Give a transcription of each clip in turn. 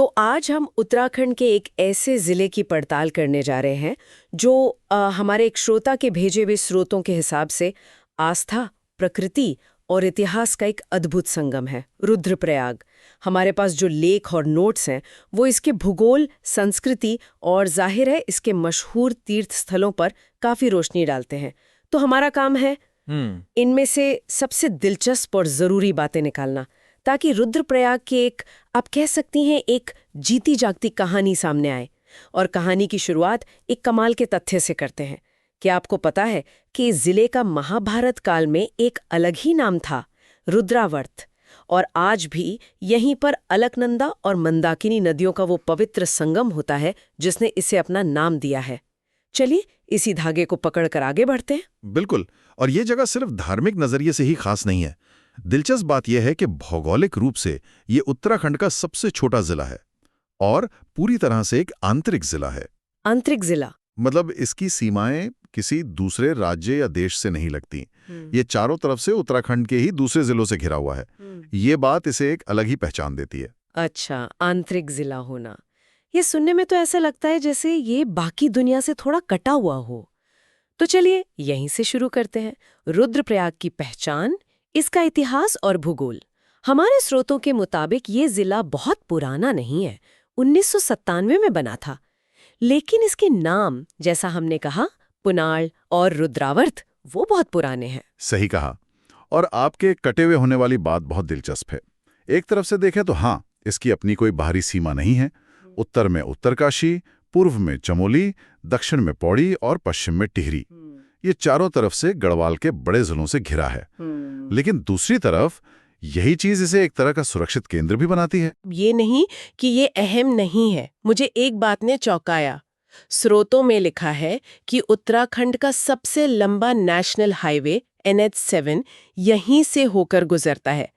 तो आज हम उत्तराखंड के एक ऐसे जिले की पड़ताल करने जा रहे हैं जो हमारे एक श्रोता के भेजे हुए स्रोतों के हिसाब से आस्था, प्रकृति और इतिहास का एक अद्भुत संगम है, रुद्रप्रयाग। हमारे पास जो लेख और नोट्स हैं वो इसके भूगोल, संस्कृति और जाहिर है इसके मशहूर तीर्थ स्थलों पर काफी रोशनी डालते हैं। तो हमारा काम है इनमें से सबसे दिलचस्प और जरूरी बातें निकालना, ताकि रुद्रप्रयाग की एक, आप कह सकती हैं, एक जीती जागती कहानी सामने आए। और कहानी की शुरुआत एक कमाल के तथ्य से करते हैं। क्या आपको पता है कि इस जिले का महाभारत काल में एक अलग ही नाम था, रुद्रावर्त, और आज भी यहीं पर अलकनंदा और मंदाकिनी नदियों का वो पवित्र संगम होता है जिसने इसे अपना नाम दिया है। चलिए इसी धागे को पकड़कर आगे बढ़ते हैं। बिल्कुल। और ये जगह सिर्फ धार्मिक नजरिए से ही खास नहीं है। दिलचस्प बात यह है कि भौगोलिक रूप से ये उत्तराखंड का सबसे छोटा जिला है और पूरी तरह से एक आंतरिक जिला है। आंतरिक जिला मतलब इसकी सीमाएं किसी दूसरे राज्य या देश से नहीं लगती। ये चारों तरफ से उत्तराखंड के ही दूसरे जिलों से घिरा हुआ है। ये बात इसे एक अलग ही पहचान देती है। अच्छा, आंतरिक जिला होना, ये सुनने में तो ऐसा लगता है जैसे ये बाकी दुनिया से थोड़ा कटा हुआ हो। तो चलिए यहीं से शुरू करते हैं। रुद्रप्रयाग की पहचान, इसका इतिहास और भूगोल। हमारे स्रोतों के मुताबिक ये जिला बहुत पुराना नहीं है, 1997 में बना था। लेकिन इसके नाम, जैसा हमने कहा, पुनाड़ और रुद्रावर्त, वो बहुत पुराने हैं। सही कहा। और आपके कटे हुए होने वाली बात बहुत दिलचस्प है। एक तरफ से देखें तो हाँ, इसकी अपनी कोई बाहरी सीमा नहीं है। उत्तर में उत्तरकाशी, पूर्व में चमोली, दक्षिण में पौड़ी और पश्चिम में टिहरी। ये चारों तरफ से गढ़वाल के बड़े जिलों से घिरा है। लेकिन दूसरी तरफ यही चीज इसे एक तरह का सुरक्षित केंद्र भी बनाती है। ये नहीं कि ये अहम नहीं है। मुझे एक बात ने चौंकाया। स्रोतों में लिखा है कि उत्तराखंड का सबसे लंबा नेशनल हाईवे NH7 यहीं से होकर गुजरता है।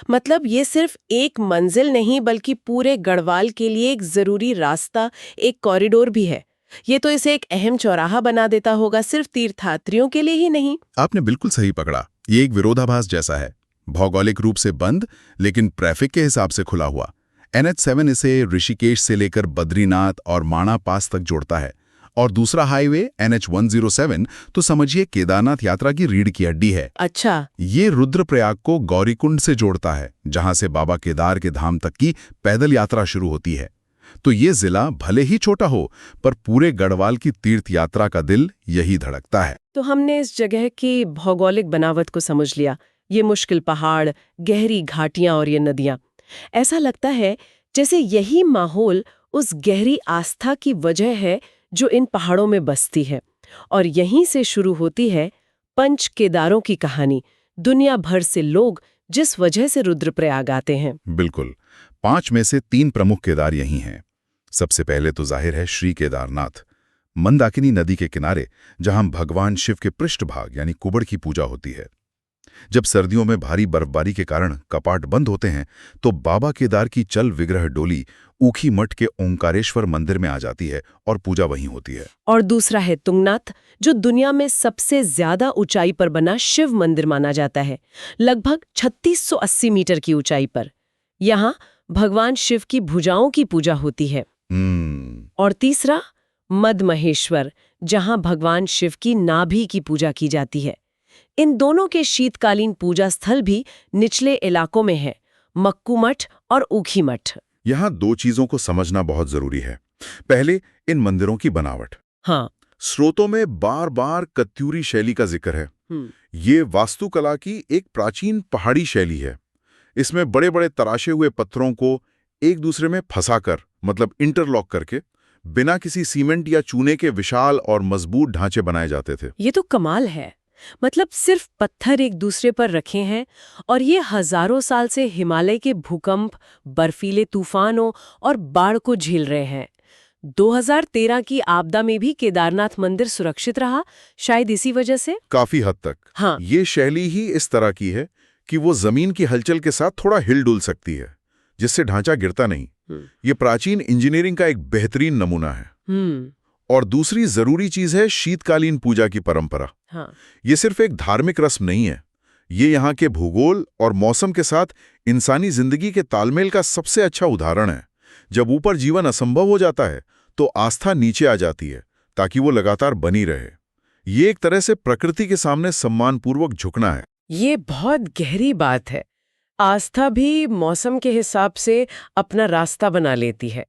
मतलब ये सिर्फ एक मंजिल नहीं बल्कि पूरे गढ़वाल के लिए एक जरूरी रास्ता, एक कॉरिडोर भी है। ये तो इसे एक अहम चौराहा बना देता होगा, सिर्फ तीर्थयात्रियों के लिए ही नहीं। आपने बिल्कुल सही पकड़ा। ये एक विरोधाभास जैसा है। भौगोलिक रूप से बंद, लेकिन ट्रैफिक के हिसाब से खुला हुआ। NH7 इसे ऋषिकेश से लेकर बद्रीनाथ और माणा पास तक जोड़ता है। और दूसरा हाईवे NH107 तो समझिए केदारनाथ यात्रा की रीढ़ की हड्डी है। अच्छा, ये रुद्रप्रयाग को गौरीकुंड से जोड़ता है, जहां से बाबा केदार के धाम तक की पैदल यात्रा शुरू होती है। तो ये जिला भले ही छोटा हो, पर पूरे गढ़वाल की तीर्थ यात्रा का दिल यही धड़कता है। तो हमने इस जगह की भौगोलिक बनावट को समझ लिया। ये मुश्किल पहाड़, गहरी घाटियां और ये नदियां। ऐसा लगता है जैसे यही माहौल उस गहरी आस्था की वजह है जो इन पहाड़ों में बसती है। और यहीं से शुरू होती है पंच केदारों की कहानी। दुनिया भर से लोग जिस वजह से रुद्रप्रयाग आते हैं। बिल्कुल। 5 में से 3 प्रमुख केदार यही हैं। सबसे पहले तो जाहिर है श्री केदारनाथ, मंदाकिनी नदी के किनारे, जहां भगवान शिव के पृष्ठभाग यानी कुबड़ की पूजा होती है। जब सर्दियों में भारी बर्फबारी के कारण कपाट बंद होते हैं, तो बाबा केदार की चल विग्रह डोली ऊखी मठ के ओंकारेश्वर मंदिर में आ जाती है और पूजा वहीं होती है। और दूसरा है तुंगनाथ, जो दुनिया में सबसे ज्यादा ऊंचाई पर बना शिव मंदिर माना जाता है, लगभग 3680 मीटर की ऊंचाई पर। यहाँ भगवान शिव की भुजाओं की पूजा होती है। और तीसरा मदमहेश्वर, जहां भगवान शिव की नाभि की पूजा की जाती है। इन दोनों के शीतकालीन पूजा स्थल भी निचले इलाकों में है, मक्कू मठ और ऊखी मठ। यहाँ 2 चीजों को समझना बहुत जरूरी है। पहले, इन मंदिरों की बनावट। हाँ, स्रोतों में बार बार कत्यूरी शैली का जिक्र है। ये वास्तुकला की एक प्राचीन पहाड़ी शैली है। इसमें बड़े बड़े तराशे हुए पत्थरों को एक दूसरे में फंसाकर, मतलब इंटरलॉक करके, बिना किसी सीमेंट या चूने के विशाल और मजबूत ढांचे बनाए जाते थे। ये तो कमाल है। मतलब सिर्फ पत्थर एक दूसरे पर रखे हैं, और ये हजारों साल से हिमालय के भूकंप, बर्फीले तूफानों और बाढ़ को झेल रहे हैं। 2013 की आपदा में भी केदारनाथ मंदिर सुरक्षित रहा, शायद इसी वजह से। काफी हद तक। हाँ, ये शैली ही इस तरह की है कि वो जमीन की हलचल के साथ थोड़ा हिल-डुल सकती है, जिससे ढांचा गिरता नहीं। ये प्राचीन इंजीनियरिंग का एक बेहतरीन नमूना है। और दूसरी जरूरी चीज है शीतकालीन पूजा की परंपरा। हाँ। ये सिर्फ एक धार्मिक रस्म नहीं है, ये यहाँ के भूगोल और मौसम के साथ इंसानी जिंदगी के तालमेल का सबसे अच्छा उदाहरण है। जब ऊपर जीवन असंभव हो जाता है तो आस्था नीचे आ जाती है ताकि वो लगातार बनी रहे। ये एक तरह से प्रकृति के सामने सम्मानपूर्वक झुकना है। ये बहुत गहरी बात है। आस्था भी मौसम के हिसाब से अपना रास्ता बना लेती है।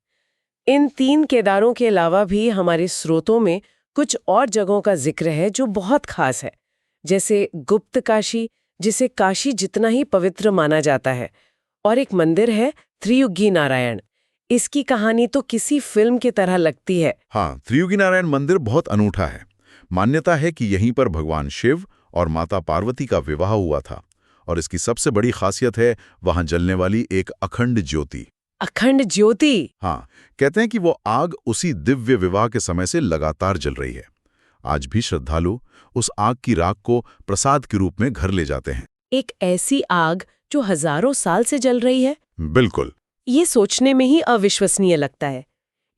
इन 3 केदारों के अलावा भी हमारे स्रोतों में कुछ और जगहों का जिक्र है जो बहुत खास है, जैसे गुप्त काशी, जिसे काशी जितना ही पवित्र माना जाता है, और एक मंदिर है त्रियुगी नारायण। इसकी कहानी तो किसी फिल्म की तरह लगती है। हाँ, त्रियुगी नारायण मंदिर बहुत अनूठा है। मान्यता है कि यहीं पर भगवान शिव और माता पार्वती का विवाह हुआ था, और इसकी सबसे बड़ी खासियत है वहां जलने वाली एक अखंड ज्योति। अखंड ज्योति? हाँ, कहते हैं कि वो आग उसी दिव्य विवाह के समय से लगातार जल रही है। आज भी श्रद्धालु उस आग की राख को प्रसाद के रूप में घर ले जाते हैं। एक ऐसी आग जो हजारों साल से जल रही है? बिल्कुल। ये सोचने में ही अविश्वसनीय लगता है।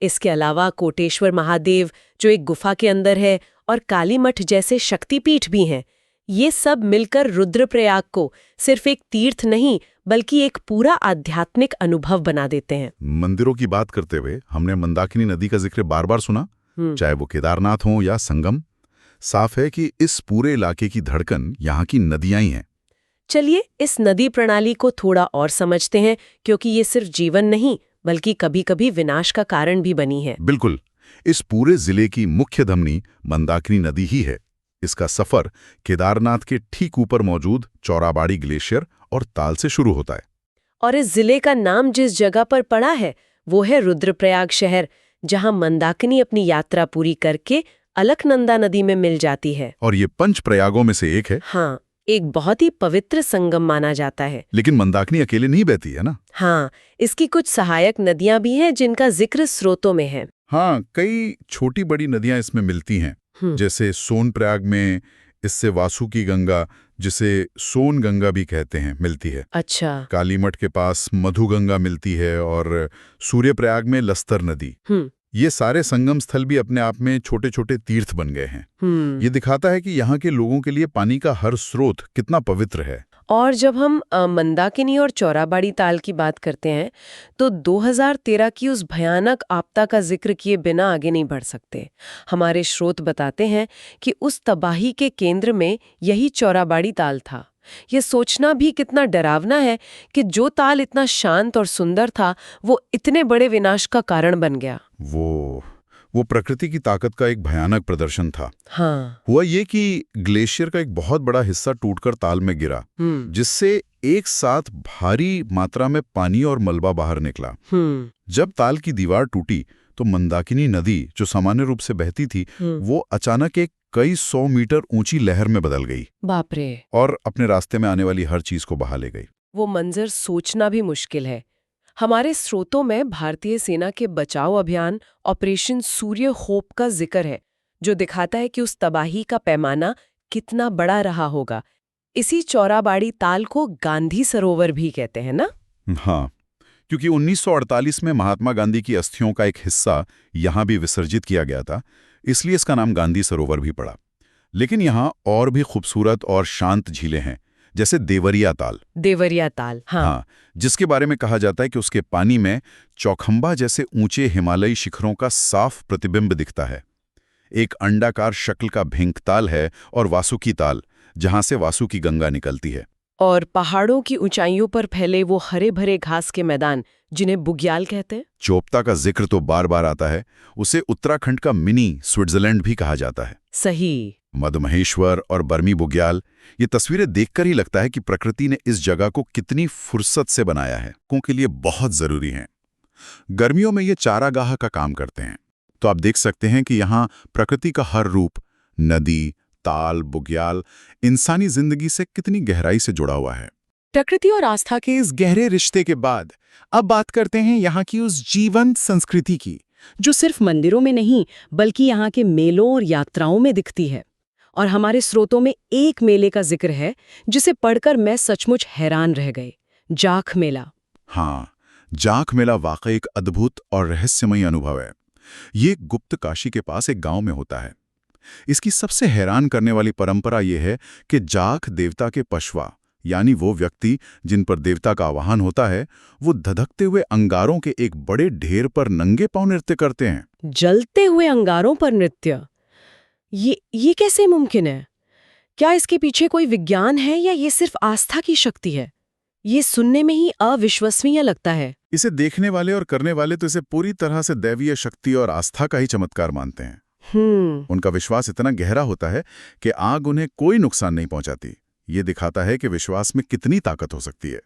इसके अलावा कोटेश्वर महादेव जो एक गुफा के अंदर है, और काली मठ जैसे शक्तिपीठ भी हैं। ये सब मिलकर रुद्रप्रयाग को सिर्फ एक तीर्थ नहीं बल्कि एक पूरा आध्यात्मिक अनुभव बना देते हैं। मंदिरों की बात करते हुए हमने मंदाकिनी नदी का जिक्र बार बार सुना, चाहे वो केदारनाथ हो या संगम। साफ है कि इस पूरे इलाके की धड़कन यहाँ की नदियां ही हैं। चलिए इस नदी प्रणाली को थोड़ा और समझते हैं, क्योंकि ये सिर्फ जीवन नहीं बल्कि कभी-कभी विनाश का कारण भी बनी है। बिल्कुल। इस पूरे जिले की मुख्य धमनी मंदाकिनी नदी ही है। इसका सफर केदारनाथ के ठीक ऊपर मौजूद चौराबाड़ी ग्लेशियर और ताल से शुरू होता है। और इस जिले का नाम जिस जगह पर पड़ा है वो है रुद्रप्रयाग शहर, जहां मंदाकिनी अपनी यात्रा पूरी करके अलकनंदा नदी में मिल जाती है। और ये 5 प्रयागों में से एक है। हाँ, एक बहुत ही पवित्र संगम माना जाता है। लेकिन मंदाकिनी अकेले नहीं बहती है ना? हाँ, इसकी कुछ सहायक नदियां भी हैं जिनका जिक्र स्रोतों में है। हाँ, कई छोटी बड़ी नदियां इसमें मिलती हैं, जैसे सोनप्रयाग में इससे वासुकी गंगा, जिसे सोन गंगा भी कहते हैं, मिलती है। अच्छा। कालीमठ के पास मधुगंगा मिलती है, और सूर्यप्रयाग में लस्तर नदी। ये सारे संगम स्थल भी अपने आप में छोटे छोटे तीर्थ बन गए हैं। ये दिखाता है कि यहाँ के लोगों के लिए पानी का हर स्रोत कितना पवित्र है। और जब हम मंदाकिनी और चौराबाड़ी ताल की बात करते हैं तो 2013 की उस भयानक आपदा का जिक्र किए बिना आगे नहीं बढ़ सकते। हमारे स्रोत बताते हैं कि उस तबाही के केंद्र में यही चौराबाड़ी ताल था। ये सोचना भी कितना डरावना है कि जो ताल इतना शांत और सुंदर था वो इतने बड़े विनाश का कारण बन गया। वो प्रकृति की ताकत का एक भयानक प्रदर्शन था। हाँ। हुआ ये कि ग्लेशियर का एक बहुत बड़ा हिस्सा टूटकर ताल में गिरा, जिससे एक साथ भारी मात्रा में पानी और मलबा बाहर निकला। जब ताल की दीवार टूटी तो मंदाकिनी नदी, जो सामान्य रूप से बहती थी, वो अचानक एक कई 100 मीटर ऊंची लहर में बदल गई। बाप रे। और अपने रास्ते में आने वाली हर चीज को बहा ले गई। वो मंजर सोचना भी मुश्किल है। हमारे स्रोतों में भारतीय सेना के बचाव अभियान ऑपरेशन सूर्य होप का जिक्र है, जो दिखाता है कि उस तबाही का पैमाना कितना बड़ा रहा होगा। इसी चौराबाड़ी ताल को गांधी सरोवर भी कहते हैं ना? हाँ, क्योंकि 1948 में महात्मा गांधी की अस्थियों का एक हिस्सा यहाँ भी विसर्जित किया गया था, इसलिए इसका नाम गांधी सरोवर भी पड़ा। लेकिन यहाँ और भी खूबसूरत और शांत झीलें हैं, जैसे देवरिया ताल। देवरिया ताल, हाँ, जिसके बारे में कहा जाता है कि उसके पानी में चौखंबा जैसे ऊंचे हिमालयी शिखरों का साफ प्रतिबिंब दिखता है। एक अंडाकार शक्ल का भिंकताल है, और वासुकी ताल, जहां से वासुकी गंगा निकलती है। और पहाड़ों की ऊंचाइयों पर फैले वो हरे भरे घास के मैदान, जिन्हें बुग्याल कहते हैं। चोपता का जिक्र तो बार बार आता है। उसे उत्तराखंड का मिनी स्विट्जरलैंड भी कहा जाता है। सही। मधुमहेश्वर और बर्मी बुग्याल, ये तस्वीरें देखकर ही लगता है कि प्रकृति ने इस जगह को कितनी फुर्सत से बनाया है। लोगों के लिए बहुत जरूरी है। गर्मियों में ये चारागाह का काम करते हैं। तो आप देख सकते हैं कि यहाँ प्रकृति का हर रूप, नदी, ताल, बुग्याल, इंसानी जिंदगी से कितनी गहराई से जुड़ा हुआ है। प्रकृति और आस्था के इस गहरे रिश्ते के बाद अब बात करते हैं यहाँ की उस जीवंत संस्कृति की, जो सिर्फ मंदिरों में नहीं बल्कि यहाँ के मेलों और यात्राओं में दिखती है। और हमारे स्रोतों में एक मेले का जिक्र है जिसे पढ़कर मैं सचमुच हैरान रह गई। जाख मेला। हाँ, जाख मेला वाकई एक अद्भुत और रहस्यमयी अनुभव है। ये गुप्त काशी के पास एक गांव में होता है। इसकी सबसे हैरान करने वाली परंपरा यह है कि जाख देवता के पशवा यानी वो व्यक्ति जिन पर देवता का आवाहन होता है, वो धधकते हुए अंगारों के एक बड़े ढेर पर नंगे पांव नृत्य करते हैं। जलते हुए अंगारों पर नृत्य, ये कैसे मुमकिन है? क्या इसके पीछे कोई विज्ञान है या ये सिर्फ आस्था की शक्ति है? ये सुनने में ही अविश्वसनीय लगता है। इसे देखने वाले और करने वाले तो इसे पूरी तरह से दैवीय शक्ति और आस्था का ही चमत्कार मानते हैं। उनका विश्वास इतना गहरा होता है कि आग उन्हें कोई नुकसान नहीं पहुंचाती। ये दिखाता है कि विश्वास में कितनी ताकत हो सकती है।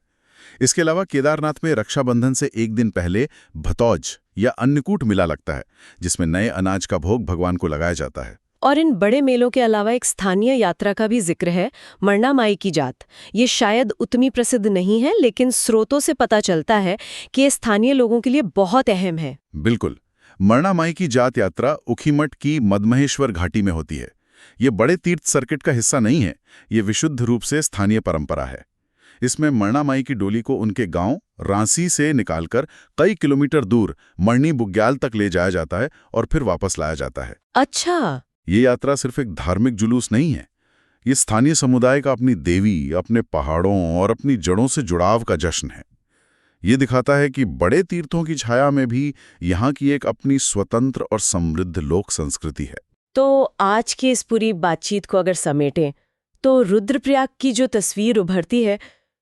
इसके अलावा केदारनाथ में रक्षाबंधन से एक दिन पहले भतौज या अन्नकूट मेला लगता है, जिसमें नए अनाज का भोग भगवान को लगाया जाता है। और इन बड़े मेलों के अलावा एक स्थानीय यात्रा का भी जिक्र है, मरना माई की जात। ये शायद उतनी प्रसिद्ध नहीं है, लेकिन स्रोतों से पता चलता है कि ये स्थानीय लोगों के लिए बहुत अहम है। बिल्कुल। मरना माई की जात यात्रा उखीमठ की मदमहेश्वर घाटी में होती है। ये बड़े तीर्थ सर्किट का हिस्सा नहीं है, ये विशुद्ध रूप से स्थानीय परंपरा है। इसमें मरना माई की डोली को उनके गांव रांसी से निकालकर कई किलोमीटर दूर मरनी बुग्याल तक ले जाया जाता है और फिर वापस लाया जाता है। अच्छा, ये यात्रा सिर्फ एक धार्मिक जुलूस नहीं है, ये स्थानीय समुदाय का अपनी देवी, अपने पहाड़ों और अपनी जड़ों से जुड़ाव का जश्न है। ये दिखाता है कि बड़े तीर्थों की छाया में भी यहाँ की एक अपनी स्वतंत्र और समृद्ध लोक संस्कृति है। तो आज की इस पूरी बातचीत को अगर समेटें तो रुद्रप्रयाग की जो तस्वीर उभरती है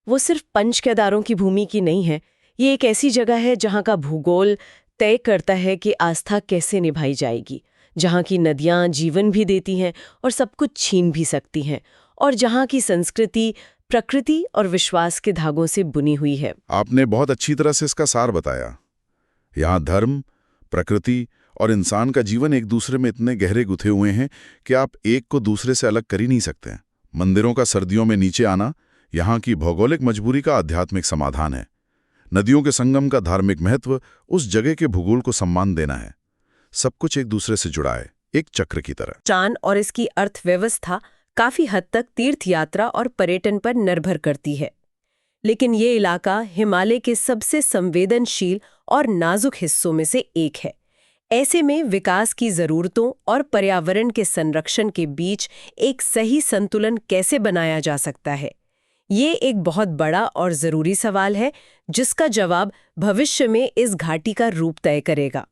वो सिर्फ पंच केदारों की भूमि की नहीं है। ये एक ऐसी जगह है जहाँ का भूगोल तय करता है कि आस्था कैसे निभाई जाएगी, जहाँ की नदियाँ जीवन भी देती हैं और सब कुछ छीन भी सकती हैं, और जहाँ की संस्कृति प्रकृति और विश्वास के धागों से बुनी हुई है। आपने बहुत अच्छी तरह से इसका सार बताया। यहाँ धर्म, प्रकृति और इंसान का जीवन एक दूसरे में इतने गहरे गुथे हुए हैं कि आप एक को दूसरे से अलग कर ही नहीं सकते। मंदिरों का सर्दियों में नीचे आना यहाँ की भौगोलिक मजबूरी का आध्यात्मिक समाधान है। नदियों के संगम का धार्मिक महत्व उस जगह के भूगोल को सम्मान देना है। सब कुछ एक दूसरे से जुड़ा है, एक चक्र की तरह। चान और इसकी अर्थव्यवस्था काफी हद तक तीर्थ यात्रा और पर्यटन पर निर्भर करती है, लेकिन ये इलाका हिमालय के सबसे संवेदनशील और नाजुक हिस्सों में से एक है। ऐसे में विकास की जरूरतों और पर्यावरण के संरक्षण के बीच एक सही संतुलन कैसे बनाया जा सकता है, ये एक बहुत बड़ा और जरूरी सवाल है, जिसका जवाब भविष्य में इस घाटी का रूप तय करेगा।